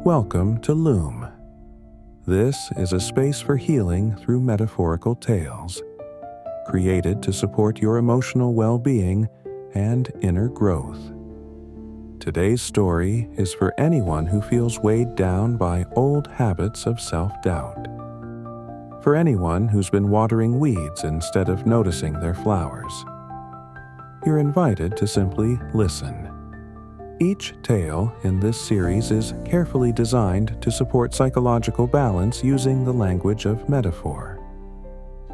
Welcome to LUME. This is a space for healing through metaphorical tales, created to support your emotional well-being and inner growth. Today's story is for anyone who feels weighed down by old habits of self-doubt. For anyone who's been watering weeds instead of noticing their flowers. You're invited to simply listen. Each tale in this series is carefully designed to support psychological balance using the language of metaphor.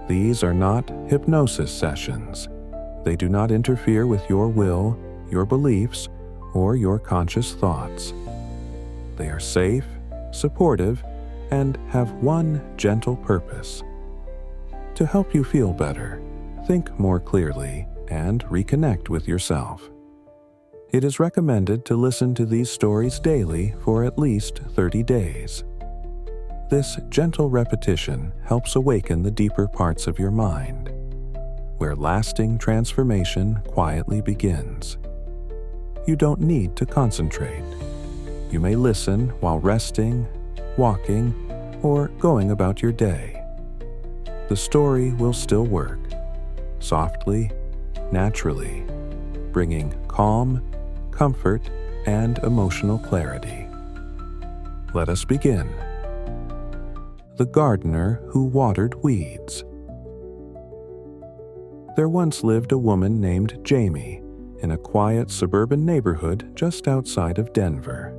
These are not hypnosis sessions. They do not interfere with your will, your beliefs, or your conscious thoughts. They are safe, supportive, and have one gentle purpose: to help you feel better, think more clearly, and reconnect with yourself. It is recommended to listen to these stories daily for at least 30 days. This gentle repetition helps awaken the deeper parts of your mind, where lasting transformation quietly begins. You don't need to concentrate. You may listen while resting, walking, or going about your day. The story will still work, softly, naturally, bringing calm, comfort, and emotional clarity. Let us begin. The Gardener Who Watered Weeds. There once lived a woman named Jamie in a quiet suburban neighborhood just outside of Denver.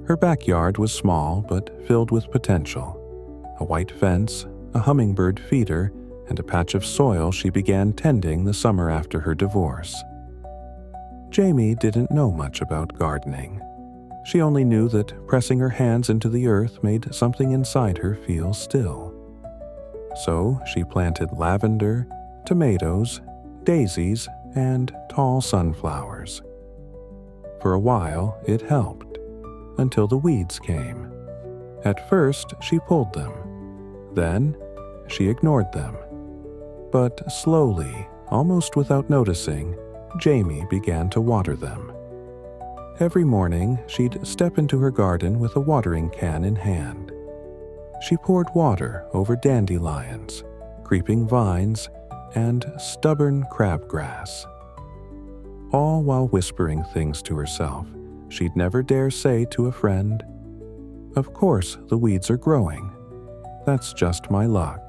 Her backyard was small but filled with potential: a white fence, a hummingbird feeder, and a patch of soil she began tending the summer after her divorce. Jamie didn't know much about gardening. She only knew that pressing her hands into the earth made something inside her feel still. So she planted lavender, tomatoes, daisies, and tall sunflowers. For a while, it helped, until the weeds came. At first, she pulled them. Then, she ignored them. But slowly, almost without noticing, Jamie began to water them. Every morning, she'd step into her garden with a watering can in hand. She poured water over dandelions, creeping vines, and stubborn crabgrass. All while whispering things to herself she'd never dare say to a friend. Of course, the weeds are growing. That's just my luck.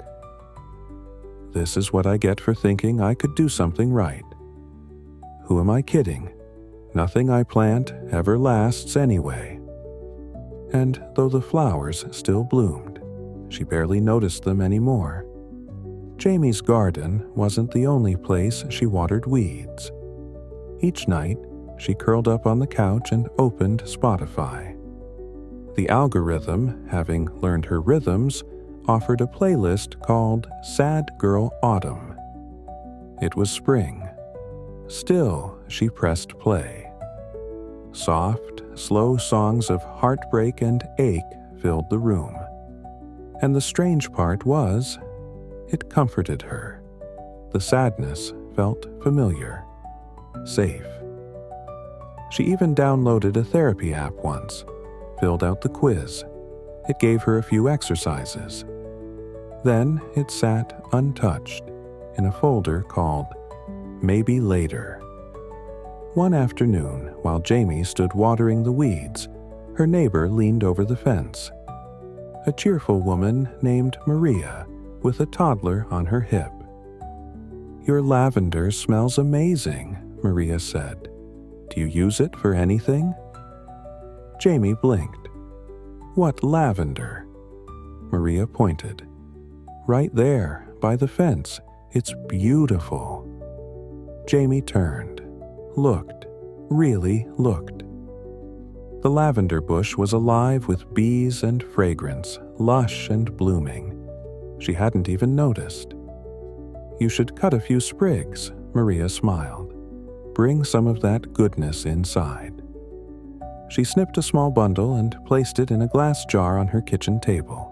This is what I get for thinking I could do something right. Who am I kidding? Nothing I plant ever lasts anyway. And though the flowers still bloomed, she barely noticed them anymore. Jamie's garden wasn't the only place she watered weeds. Each night, she curled up on the couch and opened Spotify. The algorithm, having learned her rhythms, offered a playlist called Sad Girl Autumn. It was spring. Still, she pressed play. Soft, slow songs of heartbreak and ache filled the room. And the strange part was, it comforted her. The sadness felt familiar, safe. She even downloaded a therapy app once, filled out the quiz. It gave her a few exercises. Then it sat untouched in a folder called Maybe Later. One afternoon, while Jamie stood watering the weeds, her neighbor leaned over the fence. A cheerful woman named Maria, with a toddler on her hip. "Your lavender smells amazing," Maria said. "Do you use it for anything?" Jamie blinked. "What lavender?" Maria pointed. "Right there, by the fence. It's beautiful." Jamie turned, looked, really looked. The lavender bush was alive with bees and fragrance, lush and blooming. She hadn't even noticed. "You should cut a few sprigs," Maria smiled. "Bring some of that goodness inside." She snipped a small bundle and placed it in a glass jar on her kitchen table.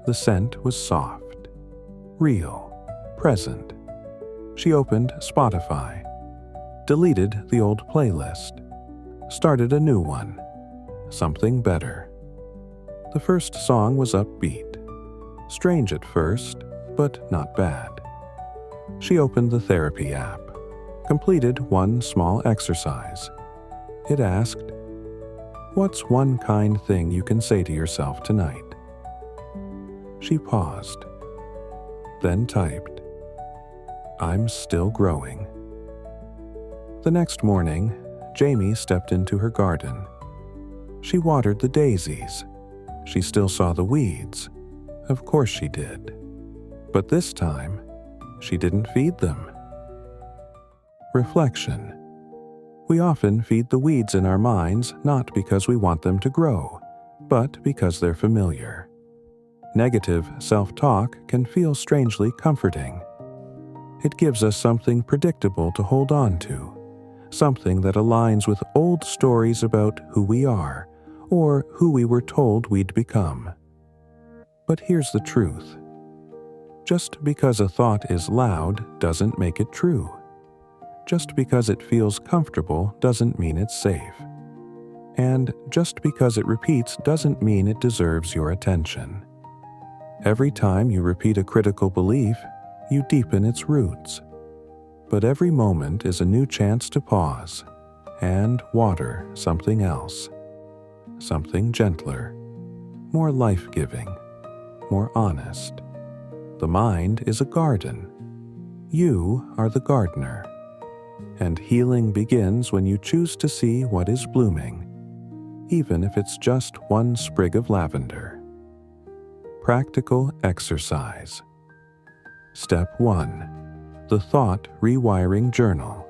The scent was soft, real, present. She opened Spotify, deleted the old playlist, started a new one. something better. The first song was upbeat. Strange at first, but not bad. She opened the therapy app, completed one small exercise. It asked, "What's one kind thing you can say to yourself tonight?" She paused, then typed, "I'm still growing." The next morning, Jamie stepped into her garden. She watered the daisies. She still saw the weeds. Of course she did. But this time, she didn't feed them. Reflection. We often feed the weeds in our minds not because we want them to grow, but because they're familiar. Negative self-talk can feel strangely comforting. It gives us something predictable to hold on to, something that aligns with old stories about who we are or who we were told we'd become. But here's the truth. Just because a thought is loud doesn't make it true. Just because it feels comfortable doesn't mean it's safe. And just because it repeats doesn't mean it deserves your attention. Every time you repeat a critical belief, you deepen its roots. But every moment is a new chance to pause and water something else. Something gentler, more life-giving, more honest. The mind is a garden. You are the gardener. And healing begins when you choose to see what is blooming, even if it's just one sprig of lavender. Practical exercise. Step 1. The Thought Rewiring Journal.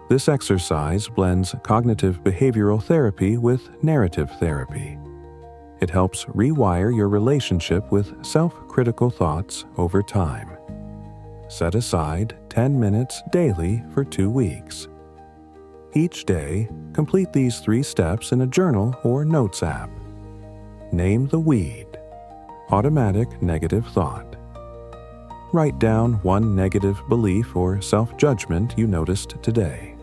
This exercise blends cognitive behavioral therapy with narrative therapy. It helps rewire your relationship with self-critical thoughts over time. Set aside 10 minutes daily for 2 weeks. Each day, complete these 3 steps in a journal or notes app. Name the weed. Automatic negative thought. Write down one negative belief or self-judgment you noticed today.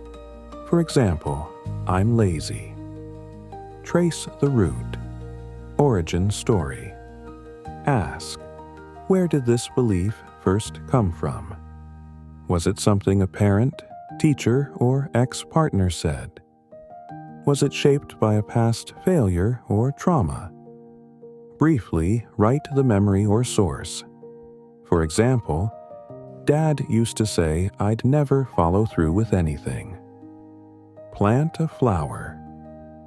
For example, I'm lazy. Trace the root. Origin story. Ask, where did this belief first come from? Was it something a parent, teacher, or ex-partner said? Was it shaped by a past failure or trauma? Briefly, write the memory or source. For example, Dad used to say I'd never follow through with anything. Plant a flower.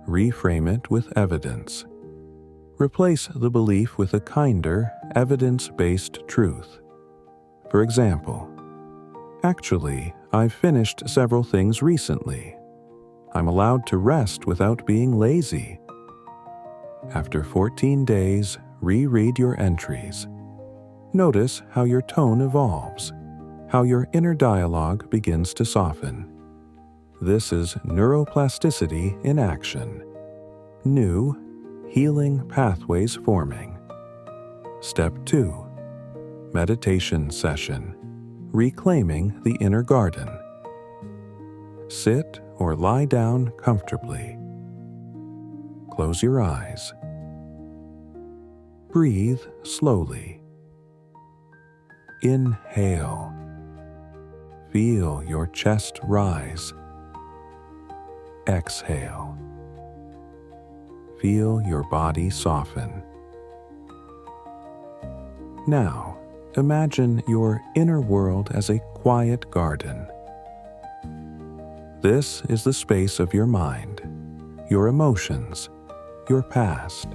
Reframe it with evidence. Replace the belief with a kinder, evidence-based truth. For example, actually, I've finished several things recently. I'm allowed to rest without being lazy. After 14 days, reread your entries. Notice how your tone evolves, how your inner dialogue begins to soften. This is neuroplasticity in action. New, healing pathways forming. Step 2. Meditation session. Reclaiming the inner garden. Sit or lie down comfortably. Close your eyes. Breathe slowly. Inhale. Feel your chest rise. Exhale. Feel your body soften. Now, imagine your inner world as a quiet garden. This is the space of your mind, your emotions, your past.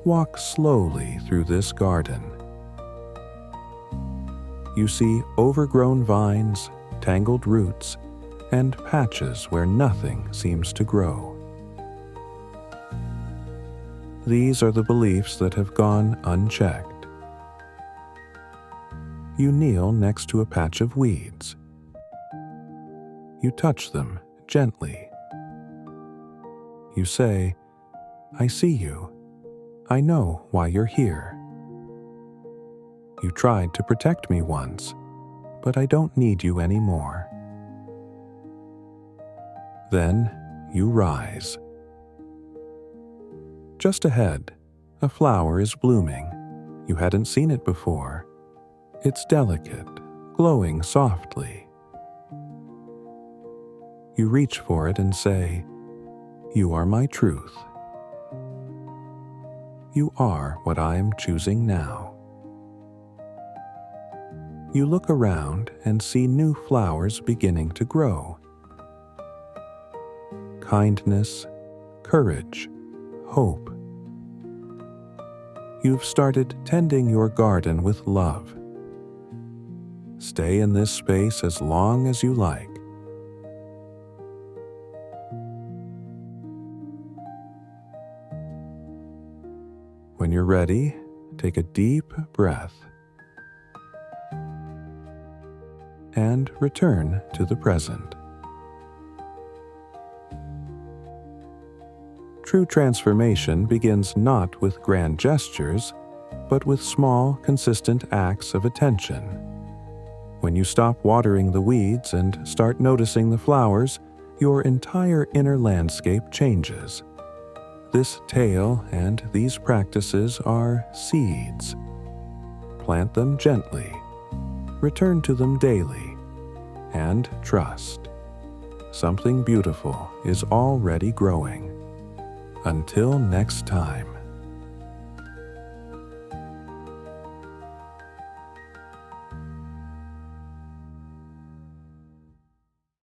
Walk slowly through this garden. You see overgrown vines, tangled roots, and patches where nothing seems to grow. These are the beliefs that have gone unchecked. You kneel next to a patch of weeds. You touch them gently. You say, I see you. I know why you're here. You tried to protect me once, but I don't need you anymore. Then you rise. Just ahead, a flower is blooming. You hadn't seen it before. It's delicate, glowing softly. You reach for it and say, "You are my truth. You are what I am choosing now." You look around and see new flowers beginning to grow. Kindness, courage, hope. You've started tending your garden with love. Stay in this space as long as you like. When you're ready, take a deep breath and return to the present. True transformation begins not with grand gestures, but with small, consistent acts of attention. When you stop watering the weeds and start noticing the flowers, your entire inner landscape changes. This tale and these practices are seeds. Plant them gently, return to them daily, and trust. Something beautiful is already growing. Until next time.